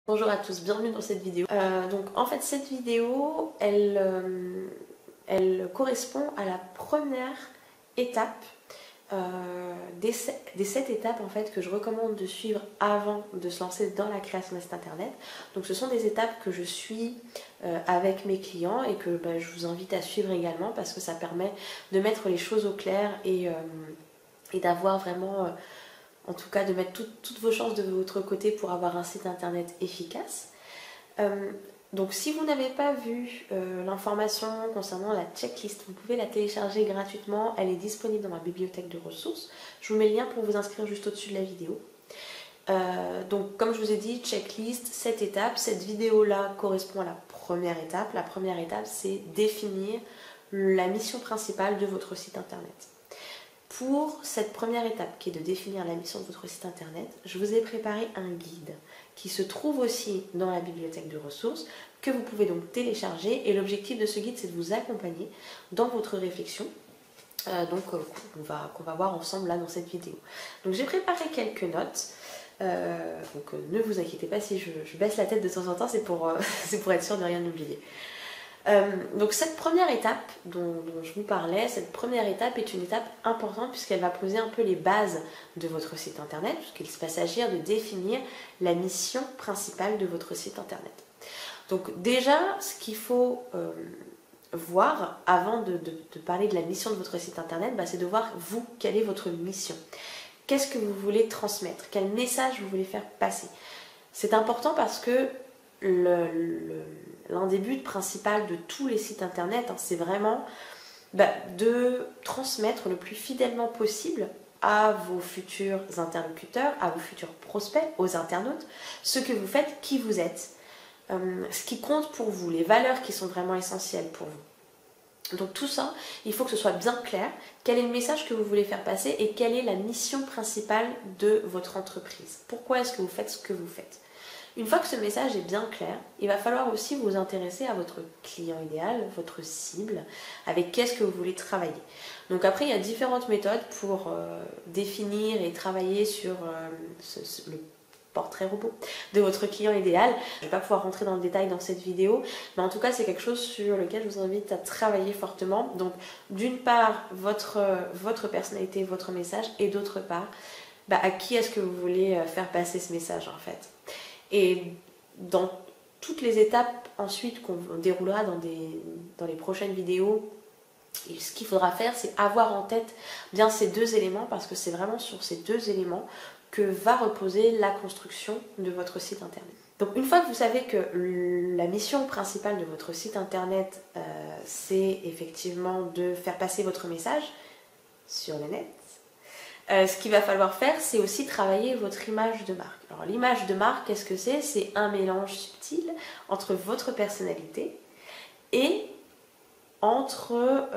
Bonjour à tous, bienvenue dans cette vidéo. Donc en fait cette vidéo, elle correspond à la première étape des 7 étapes en fait que je recommande de suivre avant de se lancer dans la création d'un site internet. Donc ce sont des étapes que je suis avec mes clients et que je vous invite à suivre également parce que ça permet de mettre les choses au clair et d'avoir vraiment... en tout cas de mettre toutes vos chances de votre côté pour avoir un site internet efficace. Donc si vous n'avez pas vu l'information concernant la checklist, vous pouvez la télécharger gratuitement, elle est disponible dans ma bibliothèque de ressources. Je vous mets le lien pour vous inscrire juste au-dessus de la vidéo. Donc comme je vous ai dit, checklist, 7 étapes. Cette vidéo-là correspond à la première étape. La première étape, c'est définir la mission principale de votre site internet. Pour cette première étape qui est de définir la mission de votre site internet, je vous ai préparé un guide qui se trouve aussi dans la bibliothèque de ressources que vous pouvez donc télécharger et l'objectif de ce guide c'est de vous accompagner dans votre réflexion qu'on va voir ensemble là dans cette vidéo. Donc j'ai préparé quelques notes. Ne vous inquiétez pas si je baisse la tête de temps en temps, c'est pour être sûr de rien oublier. Donc cette première étape dont je vous parlais, cette première étape est une étape importante puisqu'elle va poser un peu les bases de votre site internet, puisqu'il va s'agir de définir la mission principale de votre site internet. Donc déjà, ce qu'il faut voir avant de parler de la mission de votre site internet, c'est de voir vous, quelle est votre mission. Qu'est-ce que vous voulez transmettre? Quel message vous voulez faire passer? C'est important parce que l'un des buts principaux de tous les sites internet, c'est vraiment de transmettre le plus fidèlement possible à vos futurs interlocuteurs, à vos futurs prospects, aux internautes, ce que vous faites, qui vous êtes, ce qui compte pour vous, les valeurs qui sont vraiment essentielles pour vous. Donc tout ça, il faut que ce soit bien clair, quel est le message que vous voulez faire passer et quelle est la mission principale de votre entreprise. Pourquoi est-ce que vous faites ce que vous faites? Une fois que ce message est bien clair, il va falloir aussi vous intéresser à votre client idéal, votre cible, avec qu'est-ce que vous voulez travailler. Donc après, il y a différentes méthodes pour définir et travailler sur le portrait robot de votre client idéal. Je ne vais pas pouvoir rentrer dans le détail dans cette vidéo, mais en tout cas, c'est quelque chose sur lequel je vous invite à travailler fortement. Donc d'une part, votre personnalité, votre message, et d'autre part, à qui est-ce que vous voulez faire passer ce message en fait. Et dans toutes les étapes ensuite qu'on déroulera dans les prochaines vidéos, ce qu'il faudra faire, c'est avoir en tête bien ces deux éléments, parce que c'est vraiment sur ces deux éléments que va reposer la construction de votre site internet. Donc une fois que vous savez que la mission principale de votre site internet, c'est effectivement de faire passer votre message sur le net, ce qu'il va falloir faire, c'est aussi travailler votre image de marque. Alors l'image de marque, qu'est-ce que c'est? C'est un mélange subtil entre votre personnalité et entre,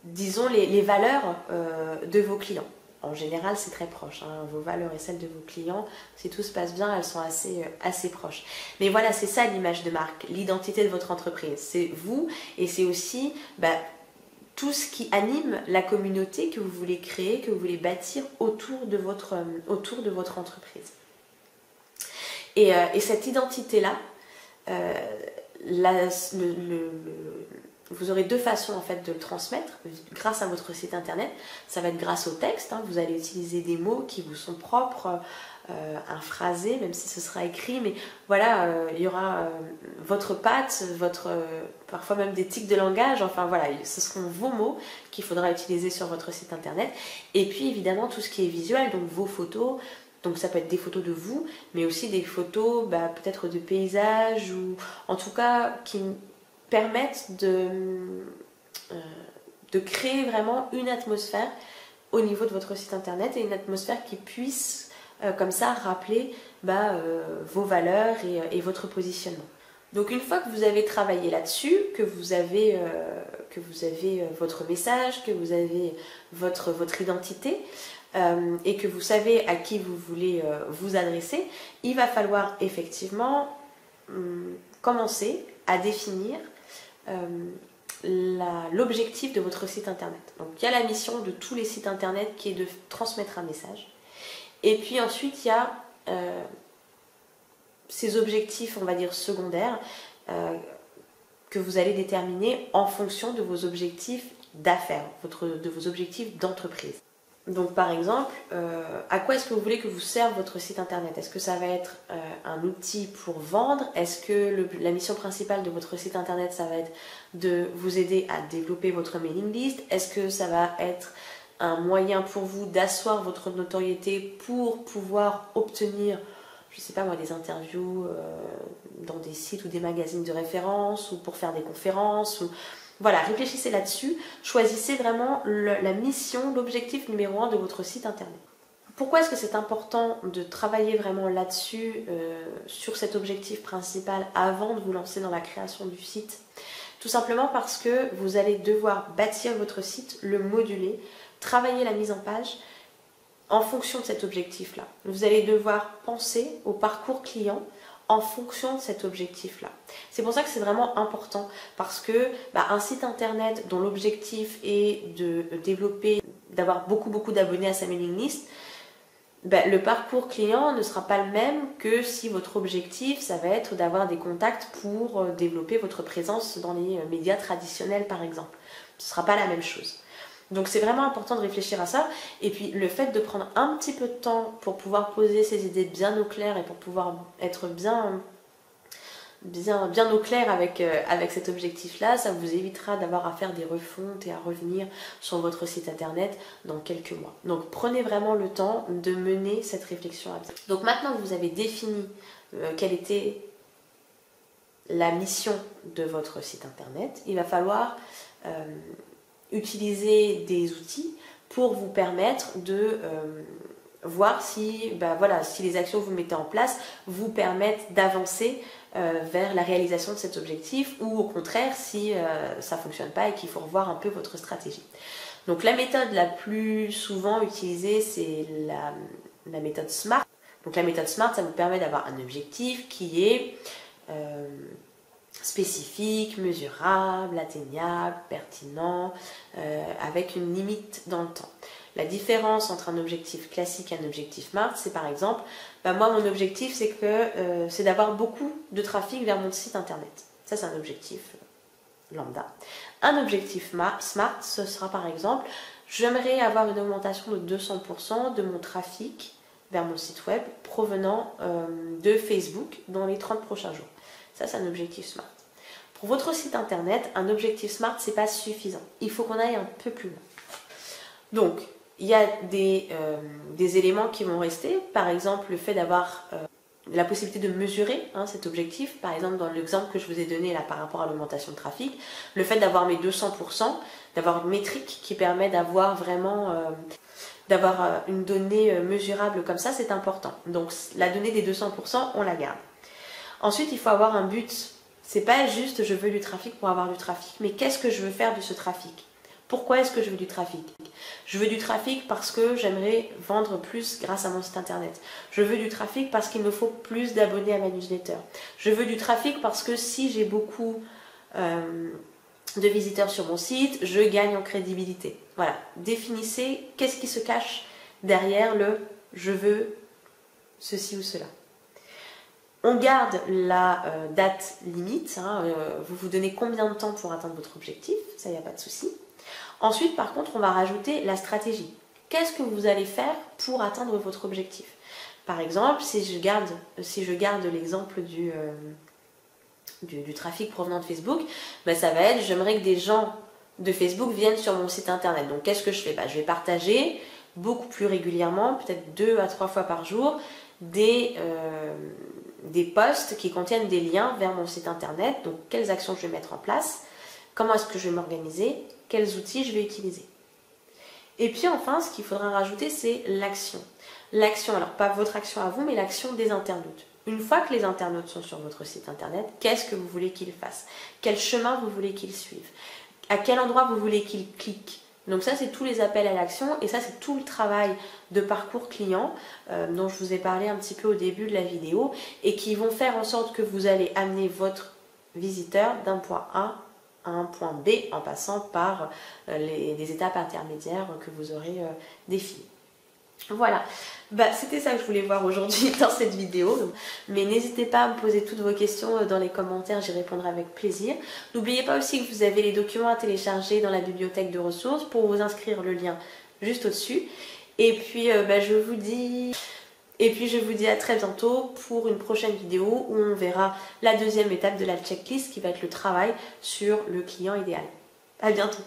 disons, les valeurs de vos clients. En général, c'est très proche. Vos valeurs et celles de vos clients, si tout se passe bien, elles sont assez proches. Mais voilà, c'est ça l'image de marque, l'identité de votre entreprise. C'est vous et c'est aussi... tout ce qui anime la communauté que vous voulez créer, que vous voulez bâtir autour de votre entreprise. Et cette identité-là, vous aurez deux façons en fait de le transmettre grâce à votre site internet. Ça va être grâce au texte, vous allez utiliser des mots qui vous sont propres, un phrasé, même si ce sera écrit, mais voilà, il y aura votre patte, parfois même des tics de langage, enfin voilà, ce seront vos mots qu'il faudra utiliser sur votre site internet. Et puis évidemment tout ce qui est visuel, donc vos photos. Donc ça peut être des photos de vous, mais aussi des photos peut-être de paysages, ou en tout cas qui permettent de créer vraiment une atmosphère au niveau de votre site internet, et une atmosphère qui puisse comme ça rappeler vos valeurs et votre positionnement. Donc une fois que vous avez travaillé là-dessus, que vous avez votre message, que vous avez votre identité, et que vous savez à qui vous voulez vous adresser, il va falloir effectivement commencer à définir l'objectif de votre site internet. Donc il y a la mission de tous les sites internet qui est de transmettre un message. Et puis ensuite il y a ces objectifs, on va dire secondaires, que vous allez déterminer en fonction de vos objectifs d'affaires, de vos objectifs d'entreprise. Donc par exemple, à quoi est-ce que vous voulez que vous serve votre site internet? Est-ce que ça va être un outil pour vendre? Est-ce que la mission principale de votre site internet, ça va être de vous aider à développer votre mailing list? Est-ce que ça va être un moyen pour vous d'asseoir votre notoriété pour pouvoir obtenir, je ne sais pas moi, des interviews dans des sites ou des magazines de référence, ou pour faire des conférences Voilà, réfléchissez là-dessus, choisissez vraiment la mission, l'objectif numéro 1 de votre site internet. Pourquoi est-ce que c'est important de travailler vraiment là-dessus, sur cet objectif principal, avant de vous lancer dans la création du site? Tout simplement parce que vous allez devoir bâtir votre site, le moduler, travailler la mise en page en fonction de cet objectif-là. Vous allez devoir penser au parcours client en fonction de cet objectif-là. C'est pour ça que c'est vraiment important, parce que un site internet dont l'objectif est de développer, d'avoir beaucoup d'abonnés à sa mailing list, le parcours client ne sera pas le même que si votre objectif, ça va être d'avoir des contacts pour développer votre présence dans les médias traditionnels par exemple. Ce ne sera pas la même chose. Donc c'est vraiment important de réfléchir à ça. Et puis le fait de prendre un petit peu de temps pour pouvoir poser ses idées bien au clair et pour pouvoir être bien au clair avec cet objectif-là, ça vous évitera d'avoir à faire des refontes et à revenir sur votre site internet dans quelques mois. Donc prenez vraiment le temps de mener cette réflexion à bien. Donc maintenant que vous avez défini quelle était la mission de votre site internet, il va falloir utiliser des outils pour vous permettre de voir si, si les actions que vous mettez en place vous permettent d'avancer vers la réalisation de cet objectif, ou au contraire si ça ne fonctionne pas et qu'il faut revoir un peu votre stratégie. Donc la méthode la plus souvent utilisée, c'est la méthode SMART. Donc la méthode SMART, ça vous permet d'avoir un objectif qui est spécifique, mesurable, atteignable, pertinent, avec une limite dans le temps. La différence entre un objectif classique et un objectif SMART, c'est par exemple, moi mon objectif c'est d'avoir beaucoup de trafic vers mon site internet. Ça c'est un objectif lambda. Un objectif SMART, ce sera par exemple, j'aimerais avoir une augmentation de 200% de mon trafic vers mon site web provenant de Facebook dans les 30 prochains jours. Ça, c'est un objectif SMART. Pour votre site internet, un objectif SMART, c'est pas suffisant. Il faut qu'on aille un peu plus loin. Donc, il y a des éléments qui vont rester. Par exemple, le fait d'avoir la possibilité de mesurer cet objectif. Par exemple, dans l'exemple que je vous ai donné là par rapport à l'augmentation de trafic, le fait d'avoir mes 200%, d'avoir une métrique qui permet d'avoir vraiment d'avoir une donnée mesurable comme ça, c'est important. Donc, la donnée des 200%, on la garde. Ensuite, il faut avoir un but. C'est pas juste je veux du trafic pour avoir du trafic, mais qu'est-ce que je veux faire de ce trafic? Pourquoi est-ce que je veux du trafic? Je veux du trafic parce que j'aimerais vendre plus grâce à mon site internet. Je veux du trafic parce qu'il me faut plus d'abonnés à ma newsletter. Je veux du trafic parce que si j'ai beaucoup de visiteurs sur mon site, je gagne en crédibilité. Voilà, définissez qu'est-ce qui se cache derrière le je veux ceci ou cela. On garde la date limite, vous vous donnez combien de temps pour atteindre votre objectif, ça il n'y a pas de souci. Ensuite par contre on va rajouter la stratégie. Qu'est-ce que vous allez faire pour atteindre votre objectif? Par exemple, si je garde l'exemple du trafic provenant de Facebook, ça va être j'aimerais que des gens de Facebook viennent sur mon site internet. Donc qu'est-ce que je fais? Je vais partager beaucoup plus régulièrement, peut-être 2 à 3 fois par jour, des posts qui contiennent des liens vers mon site internet. Donc quelles actions je vais mettre en place, comment est-ce que je vais m'organiser, quels outils je vais utiliser. Et puis enfin, ce qu'il faudra rajouter, c'est l'action. L'action, alors pas votre action à vous, mais l'action des internautes. Une fois que les internautes sont sur votre site internet, qu'est-ce que vous voulez qu'ils fassent? Quel chemin vous voulez qu'ils suivent? À quel endroit vous voulez qu'ils cliquent? Donc ça, c'est tous les appels à l'action et ça, c'est tout le travail de parcours client dont je vous ai parlé un petit peu au début de la vidéo et qui vont faire en sorte que vous allez amener votre visiteur d'un point A à un point B en passant par les étapes intermédiaires que vous aurez définies. Voilà, c'était ça que je voulais voir aujourd'hui dans cette vidéo. Mais n'hésitez pas à me poser toutes vos questions dans les commentaires, j'y répondrai avec plaisir. N'oubliez pas aussi que vous avez les documents à télécharger dans la bibliothèque de ressources. Pour vous inscrire, le lien juste au-dessus. Et puis je vous dis à très bientôt pour une prochaine vidéo où on verra la deuxième étape de la checklist qui va être le travail sur le client idéal. À bientôt.